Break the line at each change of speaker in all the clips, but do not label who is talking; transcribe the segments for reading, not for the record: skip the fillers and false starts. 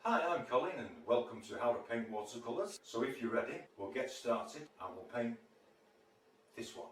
Hi, I'm Colin and welcome to How to Paint Watercolors. So if you're ready, we'll get started and we'll paint this one.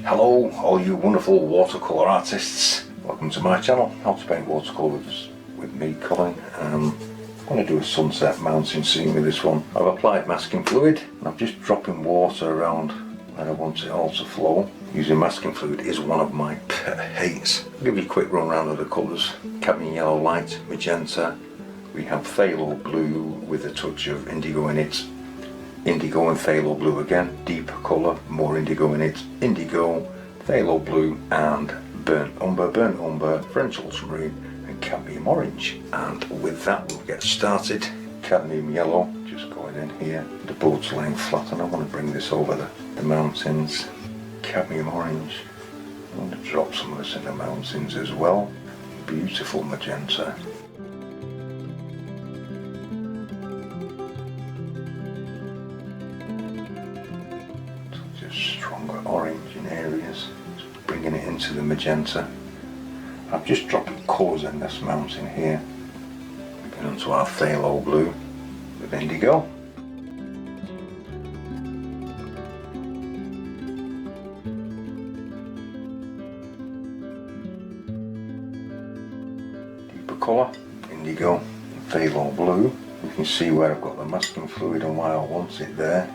Hello all you wonderful watercolour artists. Welcome to my channel, How to Paint Watercolors with me, Colin. I'm going to do a sunset mountain scene with this one. I've applied masking fluid and I'm just dropping water around where I want it all to flow. Using masking fluid is one of my pet hates. I'll give you a quick run around of the colours. Cadmium yellow, light magenta. We have phthalo blue with a touch of indigo in it. Indigo and phthalo blue again. Deeper colour, more indigo in it. Indigo, phthalo blue and burnt umber, French ultramarine and cadmium orange. And with that we'll get started. Cadmium yellow, just going in here. The boat's laying flat and I want to bring this over the mountains. Cadmium orange. I'm going to drop some of this in the mountains as well. Beautiful magenta. Just stronger orange in areas. Just bringing it into the magenta. I'm just dropping colours in this mountain here. Moving on to our phthalo blue with indigo. Colour, indigo, phthalo blue. You can see where I've got the masking fluid and why I want it there.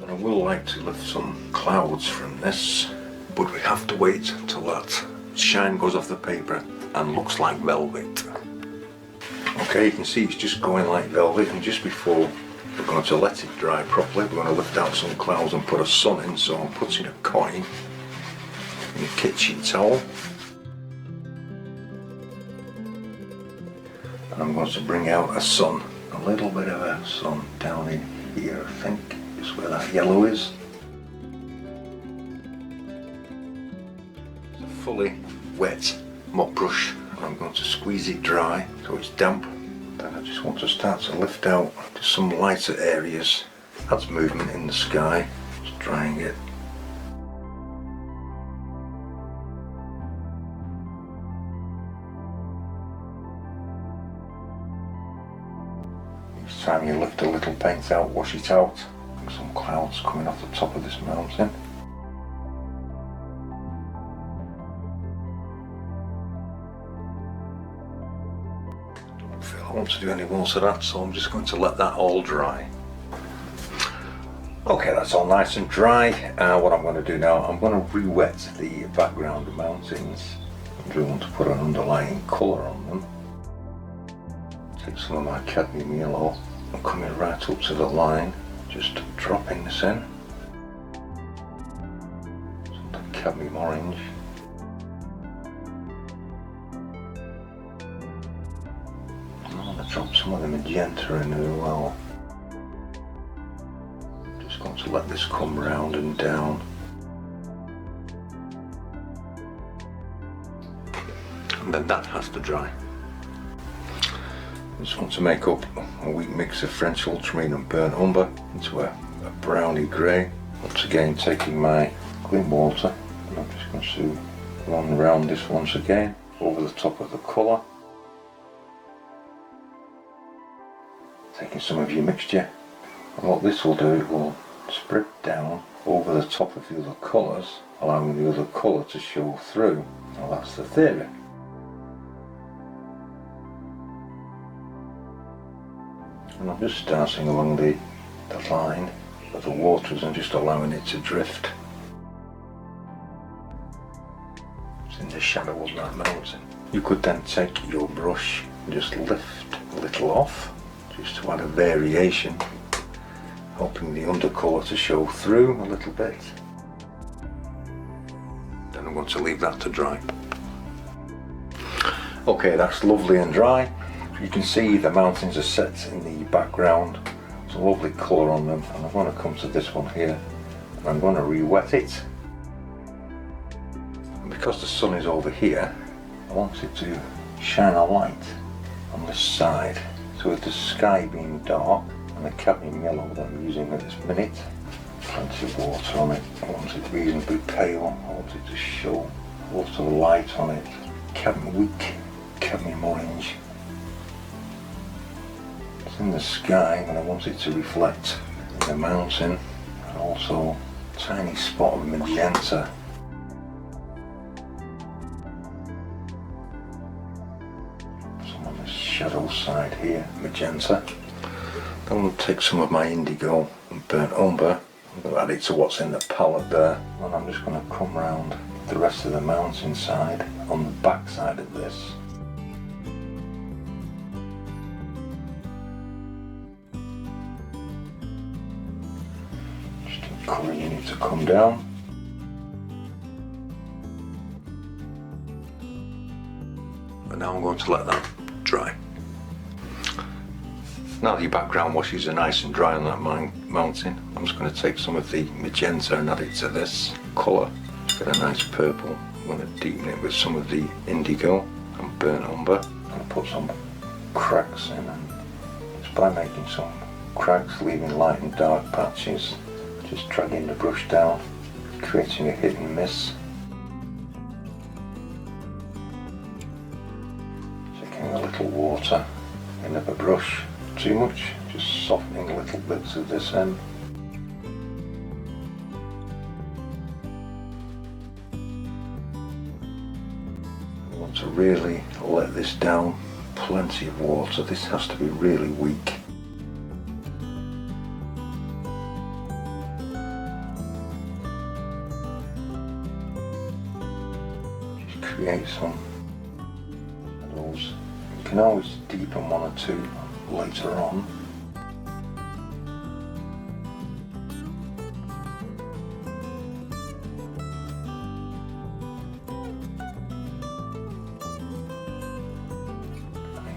I will like to lift some clouds from this, but we have to wait until that shine goes off the paper and looks like velvet. Okay, you can see it's just going like velvet, and just before we're going to let it dry properly, we're going to lift out some clouds and put a sun in. So I'm putting a coin in a kitchen towel and I'm going to bring out a sun, a little bit of a sun down in here, I think. Just where that yellow is. It's a fully wet mop brush and I'm going to squeeze it dry so it's damp. Then I just want to start to lift out to some lighter areas. That's movement in the sky. Just drying it. Each time you lift a little paint out, wash it out. Some clouds coming off the top of this mountain. Don't feel I want to do any more to that, so I'm just going to let that all dry. Okay, that's all nice and dry. What I'm going to do now, I'm going to re-wet the background of mountains. I do want to put an underlying colour on them. Take some of my cadmium yellow and coming right up to the line. Just dropping this in. Some cadmium orange. I'm going to drop some of the magenta in as well. Just going to let this come round and down. And then that has to dry. I just want to make up a weak mix of French ultramarine and burnt umber into a browny grey. Once again taking my clean water and I'm just going to run around this once again over the top of the colour. Taking some of your mixture, and what this will do, it will spread down over the top of the other colours, allowing the other colour to show through. Now that's the theory. And I'm just starting along the line of the waters and just allowing it to drift. It's in the shadow of that mountain. You could then take your brush and just lift a little off, just to add a variation, helping the undercolour to show through a little bit. Then I'm going to leave that to dry. Okay, that's lovely and dry. You can see the mountains are set in the background It's a lovely colour on them, and I'm going to come to this one here and I'm going to re-wet it. And because the sun is over here, I want it to shine a light on this side. So with the sky being dark and the cadmium yellow that I'm using at this minute, plenty of water on it. I want it reasonably pale. I want it to show a lot of light on it. Weak cadmium orange. It's in the sky, but I want it to reflect in the mountain, and also a tiny spot of magenta. Some on the shadow side here, magenta. Then I'm going to take some of my indigo and burnt umber. I'm going to add it to what's in the palette there. And I'm just going to come round the rest of the mountain side on the back side of this. Just encouraging it to come down. And now I'm going to let that dry. Now that your background washes are nice and dry on that mountain, I'm just going to take some of the magenta and add it to this colour. Get a nice purple. I'm going to deepen it with some of the indigo and burnt umber. I'm going to put some cracks in, and just by making some cracks, leaving light and dark patches, just dragging the brush down, creating a hit and miss. Taking a little water in of a brush, too much, just softening little bits of this end. To really let this down, plenty of water. This has to be really weak. Just create some shadows. You can always deepen one or two later on.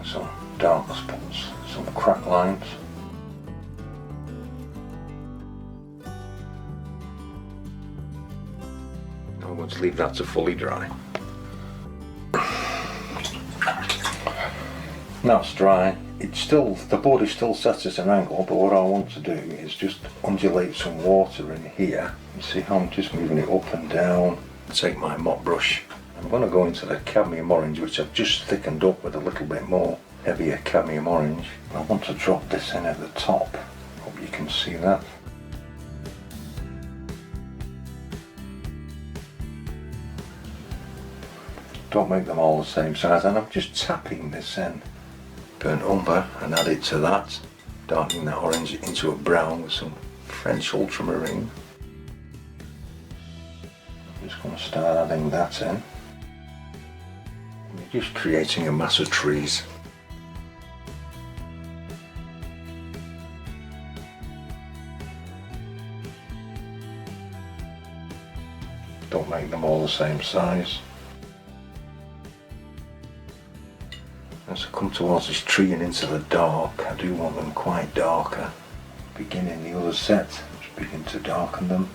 Some dark spots, some crack lines. Now I'm going to leave that to fully dry. Now it's dry. The board is still set at an angle, but what I want to do is just undulate some water in here. You see how I'm just moving it up and down. Take my mop brush. I'm going to go into the cadmium orange, which I've just thickened up with a little bit more heavier cadmium orange. I want to drop this in at the top. Hope you can see that. Don't make them all the same size, and I'm just tapping this in. Burnt umber and add it to that, darkening that orange into a brown with some French ultramarine. I'm just going to start adding that in. You're just creating a mass of trees. Don't make them all the same size. As I come towards this tree and into the dark, I do want them quite darker. Beginning the other set, just begin to darken them.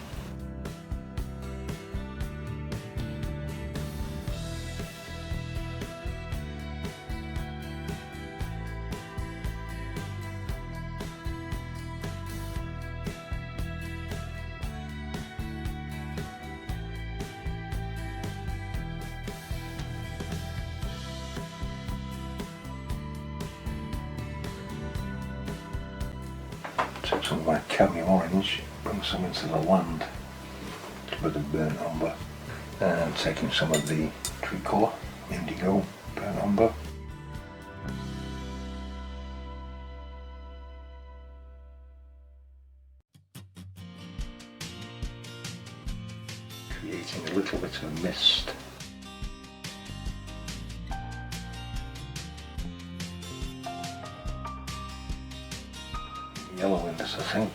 Take some of my cadmium orange, bring some into the land, a bit of burnt umber, and taking some of the tree colour, indigo, burnt umber. Creating a little bit of mist. Yellow in this, I think,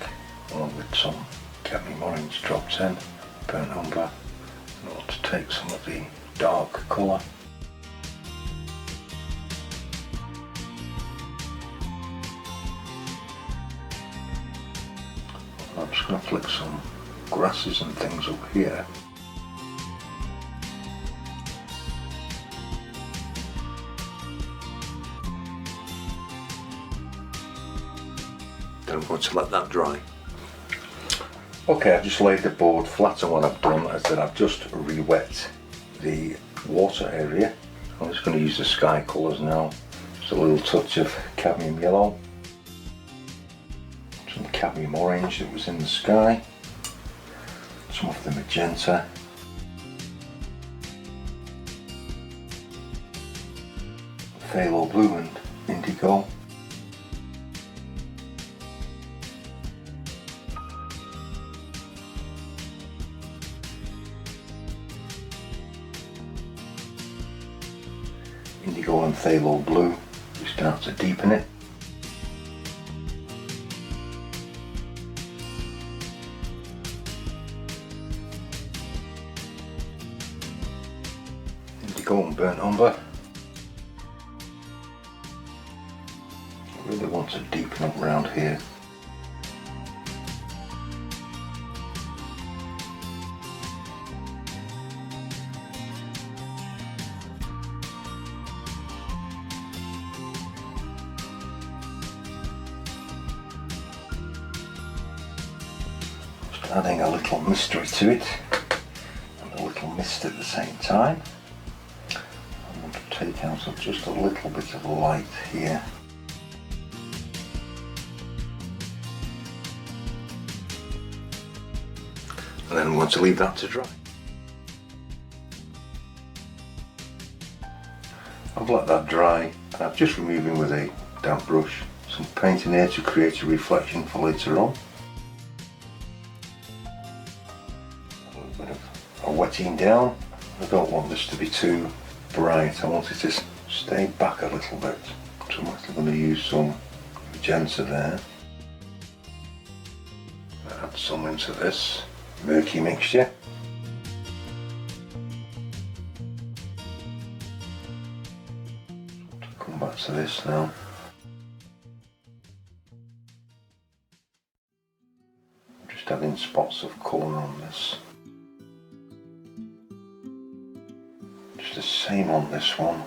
along with some cadmium orange dropped in, burnt umber. I want to take some of the dark colour. just going to flick some grasses and things up here. Then I'm going to let that dry. Okay, I've just laid the board flat, and what I've done is that I've just re-wet the water area. I'm just going to use the sky colours now. Just a little touch of cadmium yellow, some cadmium orange that was in the sky, some of the magenta, phthalo blue and indigo, indigo and phthalo blue. You start to deepen it. Indigo and burnt umber. I really want to deepen up around here. Adding a little mystery to it and a little mist at the same time. I'm going to take out just a little bit of light here. And then I'm going to leave that to dry. I've let that dry, and I'm just removing with a damp brush some paint in here to create a reflection for later on. Wetting down. I don't want this to be too bright, I want it to stay back a little bit, so I'm actually going to use some magenta there. Add some into this murky mixture. Come back to this now. I'm just adding spots of colour on this. The same on this one.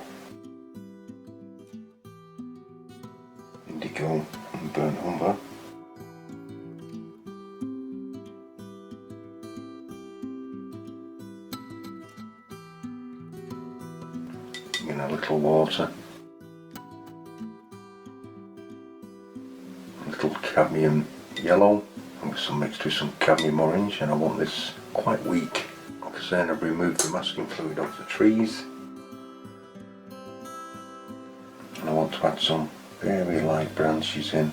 Indigo and burnt umber. In a little water. A little cadmium yellow and some mixed with some cadmium orange, and I want this quite weak. Because then I've removed the masking fluid off the trees, and I want to add some very light branches in.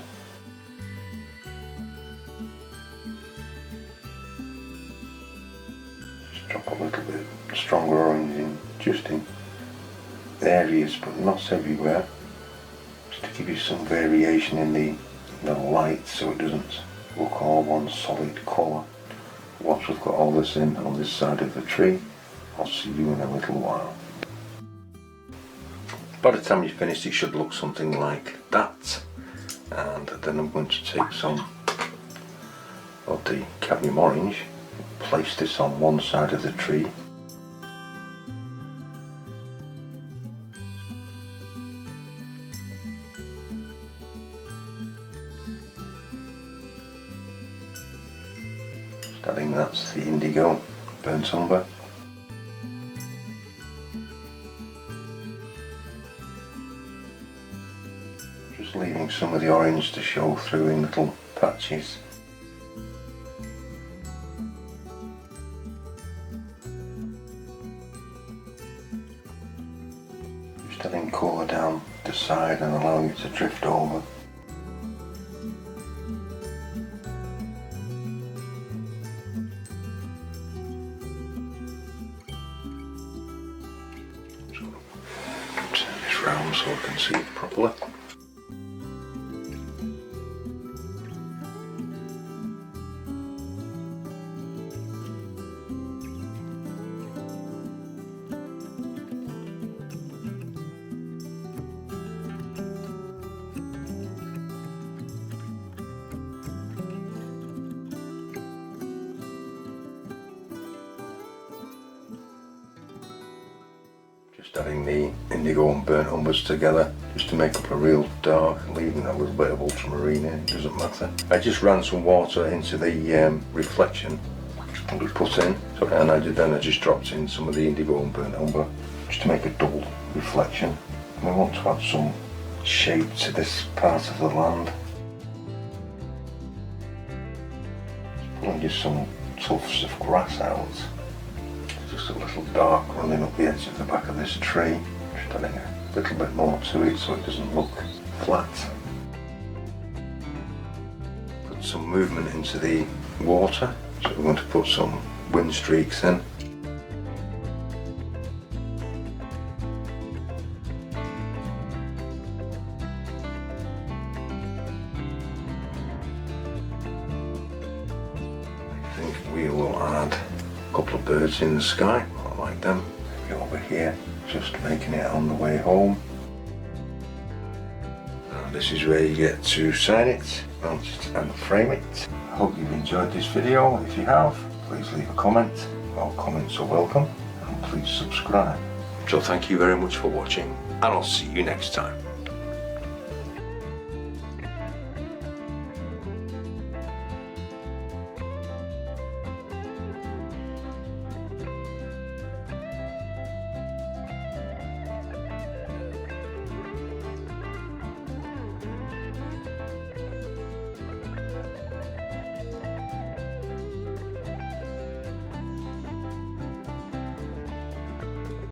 Just drop a little bit stronger orange in, just in areas but not everywhere, just to give you some variation in the light so it doesn't look all one solid colour. Once we've got all this in on this side of the tree, I'll see you in a little while. By the time you've finished, it should look something like that. And then I'm going to take some of the cadmium orange, place this on one side of the tree. Adding that's the indigo, burnt umber. Just leaving some of the orange to show through in little patches. Just adding colour down the side and allowing it to drift over. Turn this round so I can see it properly. Just adding the indigo and burnt umbers together just to make up a real dark, leaving a little bit of ultramarine in, it doesn't matter. I just ran some water into the reflection we put in, and then I just dropped in some of the indigo and burnt umber just to make a double reflection. And I want to add some shape to this part of the land. Pulling just some tufts of grass out. Just a little dark running up the edge of the back of this tree. Just adding a little bit more to it so it doesn't look flat. Put some movement into the water, so we're going to put some wind streaks in. I think we will add a couple of birds in the sky, I like them. Maybe over here, just making it on the way home. And this is where you get to sign it, mount it and frame it. I hope you've enjoyed this video. If you have, please leave a comment. All comments are welcome, and please subscribe. So thank you very much for watching, and I'll see you next time.